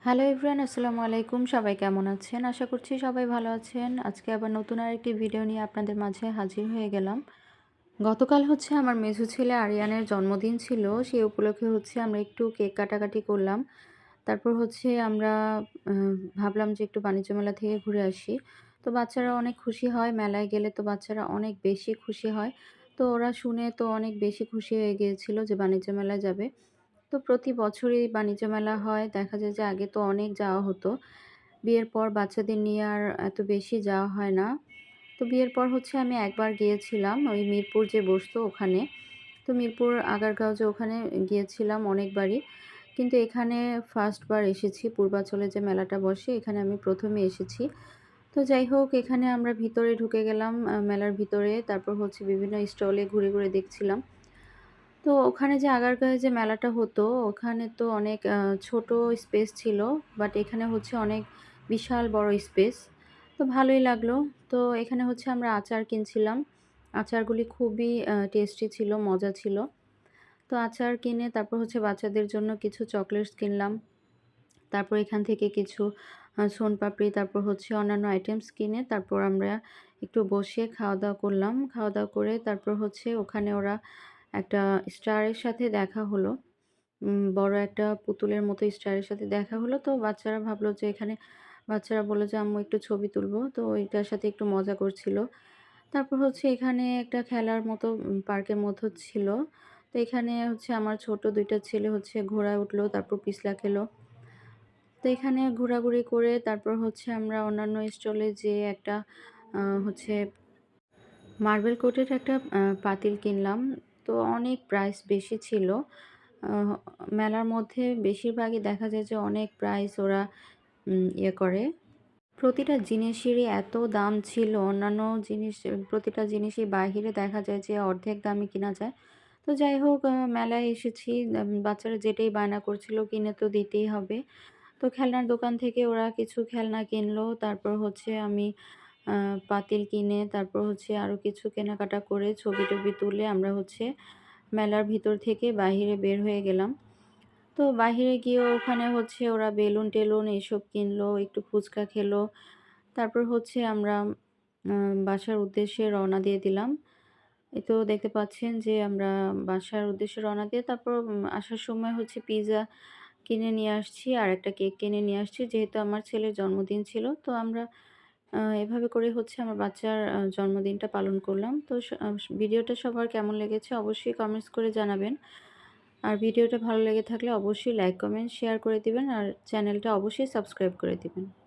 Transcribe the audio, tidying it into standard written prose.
Hello everyone, আসসালামু আলাইকুম। সবাই কেমন আছেন? আশা করছি সবাই ভালো আছেন। আজকে আবার নতুন আরেকটি ভিডিও নিয়ে আপনাদের মাঝে হাজির হয়ে গেলাম। গতকাল আমার মেঝো ছেলে আরিয়ানের জন্মদিন ছিল। সেই উপলক্ষে আমরা একটু কেক কাটাকাটি করলাম। তারপর আমরা আ ভাবলাম যে একটু বাণিজ্য মেলা থেকে ঘুরে আসি। তো বাচ্চারা অনেক খুশি হয়। মেলায় গেলে তো বাচ্চারা অনেক বেশি খুশি হয়। তো ওরা শুনে তো অনেক বেশি খুশি হয়ে গিয়েছিল যে বাণিজ্য মেলায় যাবে। তো প্রতি বছরই বাণিজ্য মেলা হয়। দেখা যায় যে আগে তো অনেক যাওয়া হতো। বিয়ের পর বাচ্চাদের নিয়ে আর এত বেশি যাওয়া হয় না। তো বিয়ের পর আমি একবার গিয়েছিলাম ওই মিরপুর যে বসতো ওখানে। তো মিরপুর আগারগাঁও যে ওখানে গিয়েছিলাম অনেকবারই। কিন্তু এখানে ফার্স্ট বার এসেছি। পূর্বাচলে যে মেলাটা বসে এখানে আমি ১ম এ এসেছি। তো যাই হোক, এখানে আমরা ভিতরে ঢুকে গেলাম মেলার ভিতরে। তারপর বিভিন্ন স্টলে ঘুরে, ঘুরে দেখছিলাম। তো ওখানে যে আগারগাঁওয়ে যে মেলাটা হতো, ওখানে তো অনেক ছোট স্পেস ছিল। বাট এখানে অনেক বিশাল বড় স্পেস। তো ভালোই লাগলো। তো এখানে আমরা আচার কিনছিলাম। আচারগুলি খুবই টেস্টি ছিল, মজা ছিল। তো আচার কিনে তারপর বাচ্চাদের জন্য কিছু চকোলেটস কিনলাম। তারপর এখান থেকে কিছু সোনপাপড়ি, তারপর অন্যান্য আইটেমস কিনে তারপর আমরা একটু বসে খাওয়া-দাওয়া করলাম। খাওয়া-দাওয়া করে তারপর ওখানে ওরা একটা স্টারের সাথে দেখা হলো। বড় একটা পুতুলের মতো স্টারের সাথে দেখা হলো। তো বাচ্চারা ভাবলো যে বাচ্চারা বলল যে, "আম্মু একটু ছবি তুলবো।" তো ওইটার সাথে একটু মজা করছিল। তারপর এখানে একটা খেলার মতো পার্কের মতো ছিল। তো এখানে আমার ছোট ২ টা ছেলে ঘোড়ায় উঠলো, তারপর পিছলা খেলো। তো এখানে ঘোরাঘুরি করে তারপর আমরা অন্যান্য স্টলে যেয়ে একটা আ হচ্ছে মার্বেল কোটের একটা পাতিল কিনলাম। তো অনেক প্রাইস বেশি ছিল। আ মেলার মধ্যে বেশিরভাগই দেখা যায় যে অনেক প্রাইস ওরা ইয়ে করে। প্রতিটা জিনিসেরই এত দাম ছিল, অন্যান্য জিনিস প্রতিটা জিনিসই বাহিরে দেখা যায় যে অর্ধেক দামে কিনা যায়। তো যাই হোক, মেলায় এসেছি, বাচ্চারা যেটাই বায়না করছিল কিনে তো দিতেই হবে। তো খেলনার দোকান থেকে ওরা কিছু খেলনা কিনলো। তারপর আমি আ পাতিল কিনে তারপর আরো কিছু কেনাকাটা করে ছবি-টবি তুলে আমরা মেলার ভিতর থেকে বাহিরে বের হয়ে গেলাম। তো বাহিরে গিয়েও ওখানে ওরা বেলুন-টেলুন এসব কিনলো, একটু ফুচকা খেলো। তারপর আমরা বাসার উদ্দেশ্যে রওনা দিয়ে দিলাম। এই তো দেখতে পাচ্ছেন যে আমরা বাসার উদ্দেশ্যে রওনা দিয়ে তারপর আসার সময় পিজ্জা কিনে নিয়ে আসছি আর একটা কেক কিনে নিয়ে আসছি। যেহেতু আমার ছেলের জন্মদিন ছিল। তো আমরা এভাবে করে আমার বাচ্চার জন্মদিনটা পালন করলাম। তো ভিডিওটা সবার কেমন লেগেছে অবশ্যই কমেন্টস করে জানাবেন। আর ভিডিওটা ভালো লেগে থাকলে অবশ্যই লাইক, কমেন্ট, শেয়ার করে দিবেন আর চ্যানেলটা অবশ্যই সাবস্ক্রাইব করে দিবেন।